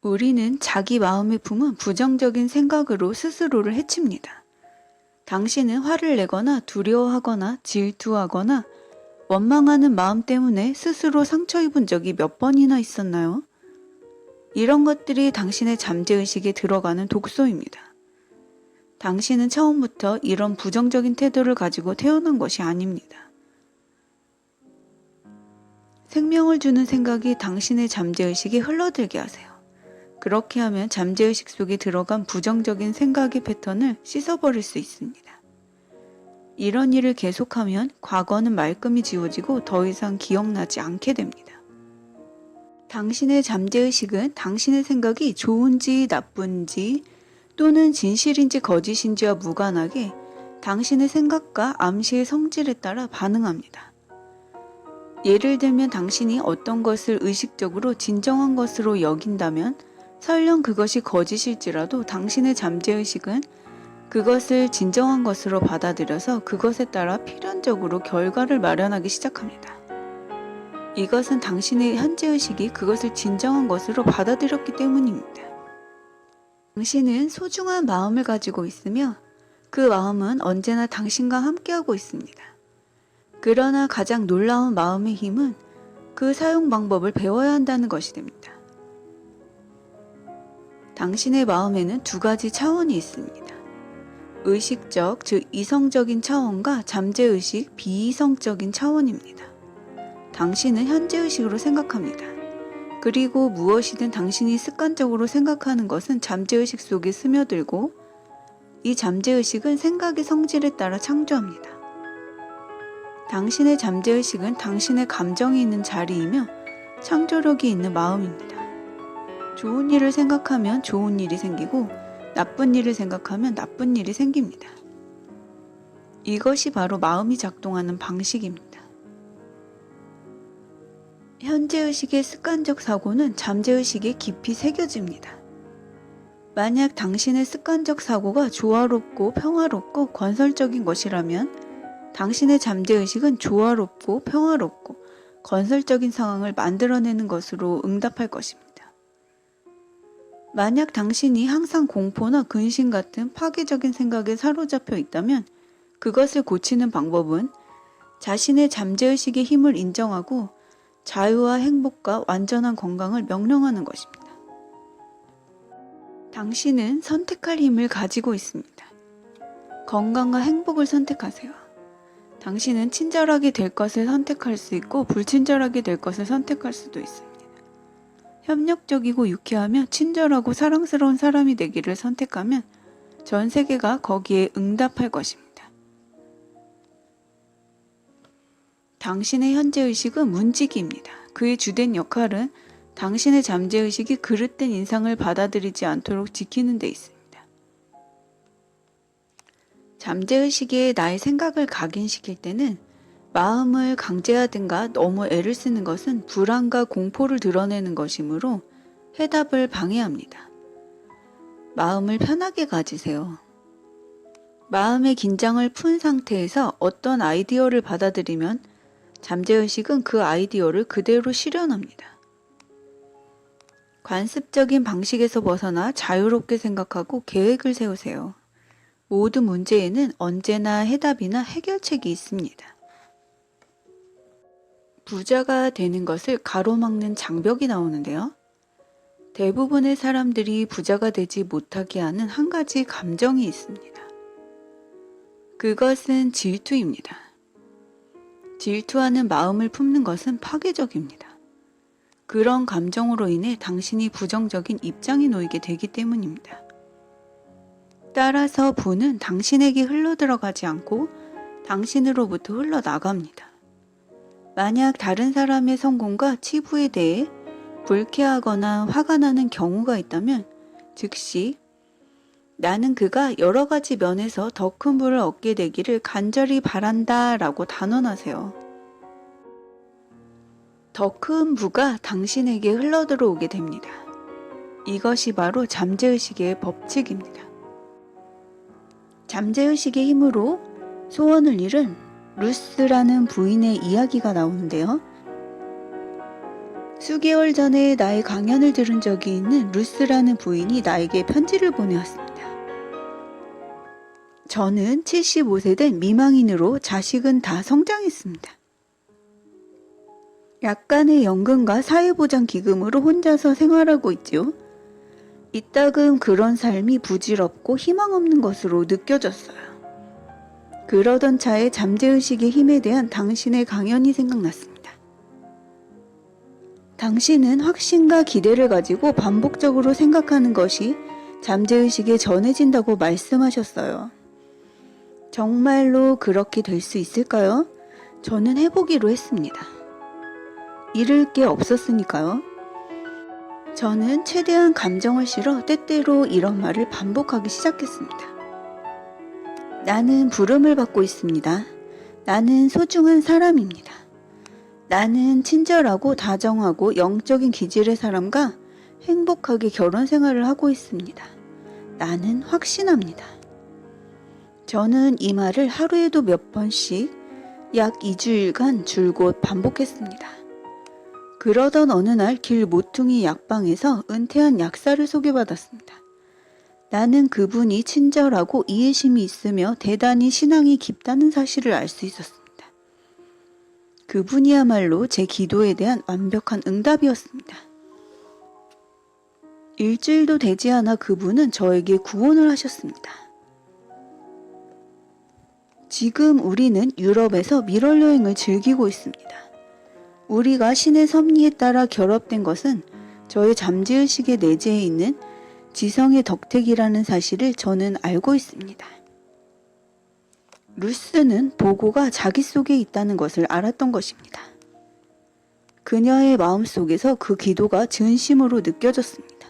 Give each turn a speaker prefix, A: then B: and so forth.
A: 우리는 자기 마음에 품은 부정적인 생각으로 스스로를 해칩니다. 당신은 화를 내거나 두려워하거나 질투하거나 원망하는 마음 때문에 스스로 상처 입은 적이 몇 번이나 있었나요? 이런 것들이 당신의 잠재의식에 들어가는 독소입니다. 당신은 처음부터 이런 부정적인 태도를 가지고 태어난 것이 아닙니다. 생명을 주는 생각이 당신의 잠재의식에 흘러들게 하세요. 그렇게 하면 잠재의식 속에 들어간 부정적인 생각의 패턴을 씻어버릴 수 있습니다. 이런 일을 계속하면 과거는 말끔히 지워지고 더 이상 기억나지 않게 됩니다. 당신의 잠재의식은 당신의 생각이 좋은지 나쁜지 또는 진실인지 거짓인지와 무관하게 당신의 생각과 암시의 성질에 따라 반응합니다. 예를 들면 당신이 어떤 것을 의식적으로 진정한 것으로 여긴다면 설령 그것이 거짓일지라도 당신의 잠재의식은 그것을 진정한 것으로 받아들여서 그것에 따라 필연적으로 결과를 마련하기 시작합니다. 이것은 당신의 현재의식이 그것을 진정한 것으로 받아들였기 때문입니다. 당신은 소중한 마음을 가지고 있으며 그 마음은 언제나 당신과 함께하고 있습니다. 그러나 가장 놀라운 마음의 힘은 그 사용 방법을 배워야 한다는 것이 됩니다. 당신의 마음에는 두 가지 차원이 있습니다. 의식적, 즉 이성적인 차원과 잠재의식, 비이성적인 차원입니다. 당신은 현재의식으로 생각합니다. 그리고 무엇이든 당신이 습관적으로 생각하는 것은 잠재의식 속에 스며들고 이 잠재의식은 생각의 성질에 따라 창조합니다. 당신의 잠재의식은 당신의 감정이 있는 자리이며 창조력이 있는 마음입니다. 좋은 일을 생각하면 좋은 일이 생기고 나쁜 일을 생각하면 나쁜 일이 생깁니다. 이것이 바로 마음이 작동하는 방식입니다. 현재의식의 습관적 사고는 잠재의식에 깊이 새겨집니다. 만약 당신의 습관적 사고가 조화롭고 평화롭고 건설적인 것이라면 당신의 잠재의식은 조화롭고 평화롭고 건설적인 상황을 만들어내는 것으로 응답할 것입니다. 만약 당신이 항상 공포나 근심 같은 파괴적인 생각에 사로잡혀 있다면 그것을 고치는 방법은 자신의 잠재의식의 힘을 인정하고 자유와 행복과 완전한 건강을 명령하는 것입니다. 당신은 선택할 힘을 가지고 있습니다. 건강과 행복을 선택하세요. 당신은 친절하게 될 것을 선택할 수 있고 불친절하게 될 것을 선택할 수도 있습니다. 협력적이고 유쾌하며 친절하고 사랑스러운 사람이 되기를 선택하면 전 세계가 거기에 응답할 것입니다. 당신의 현재의식은 문지기입니다. 그의 주된 역할은 당신의 잠재의식이 그릇된 인상을 받아들이지 않도록 지키는 데 있습니다. 잠재의식에 나의 생각을 각인시킬 때는 마음을 강제하든가 너무 애를 쓰는 것은 불안과 공포를 드러내는 것이므로 해답을 방해합니다. 마음을 편하게 가지세요. 마음의 긴장을 푼 상태에서 어떤 아이디어를 받아들이면 잠재의식은 그 아이디어를 그대로 실현합니다. 관습적인 방식에서 벗어나 자유롭게 생각하고 계획을 세우세요. 모든 문제에는 언제나 해답이나 해결책이 있습니다. 부자가 되는 것을 가로막는 장벽이 나오는데요. 대부분의 사람들이 부자가 되지 못하게 하는 한 가지 감정이 있습니다. 그것은 질투입니다. 질투하는 마음을 품는 것은 파괴적입니다. 그런 감정으로 인해 당신이 부정적인 입장에 놓이게 되기 때문입니다. 따라서 부는 당신에게 흘러들어가지 않고 당신으로부터 흘러나갑니다. 만약 다른 사람의 성공과 치부에 대해 불쾌하거나 화가 나는 경우가 있다면 즉시 나는 그가 여러 가지 면에서 더 큰 부를 얻게 되기를 간절히 바란다 라고 단언하세요. 더 큰 부가 당신에게 흘러들어오게 됩니다. 이것이 바로 잠재의식의 법칙입니다. 잠재의식의 힘으로 소원을 이룬 루스라는 부인의 이야기가 나오는데요. 수개월 전에 나의 강연을 들은 적이 있는 루스라는 부인이 나에게 편지를 보내왔습니다. 저는 75세 된 미망인으로 자식은 다 성장했습니다. 약간의 연금과 사회보장기금으로 혼자서 생활하고 있지요. 이따금 그런 삶이 부질없고 희망 없는 것으로 느껴졌어요. 그러던 차에 잠재의식의 힘에 대한 당신의 강연이 생각났습니다. 당신은 확신과 기대를 가지고 반복적으로 생각하는 것이 잠재의식에 전해진다고 말씀하셨어요. 정말로 그렇게 될 수 있을까요? 저는 해보기로 했습니다. 잃을 게 없었으니까요. 저는 최대한 감정을 실어 때때로 이런 말을 반복하기 시작했습니다. 나는 부름을 받고 있습니다. 나는 소중한 사람입니다. 나는 친절하고 다정하고 영적인 기질의 사람과 행복하게 결혼 생활을 하고 있습니다. 나는 확신합니다. 저는 이 말을 하루에도 몇 번씩 약 2주일간 줄곧 반복했습니다. 그러던 어느 날 길 모퉁이 약방에서 은퇴한 약사를 소개받았습니다. 나는 그분이 친절하고 이해심이 있으며 대단히 신앙이 깊다는 사실을 알 수 있었습니다. 그분이야말로 제 기도에 대한 완벽한 응답이었습니다. 일주일도 되지 않아 그분은 저에게 구원을 하셨습니다. 지금 우리는 유럽에서 밀월 여행을 즐기고 있습니다. 우리가 신의 섭리에 따라 결합된 것은 저의 잠재의식의 내재에 있는 지성의 덕택이라는 사실을 저는 알고 있습니다. 루스는 보고가 자기 속에 있다는 것을 알았던 것입니다. 그녀의 마음속에서 그 기도가 진심으로 느껴졌습니다.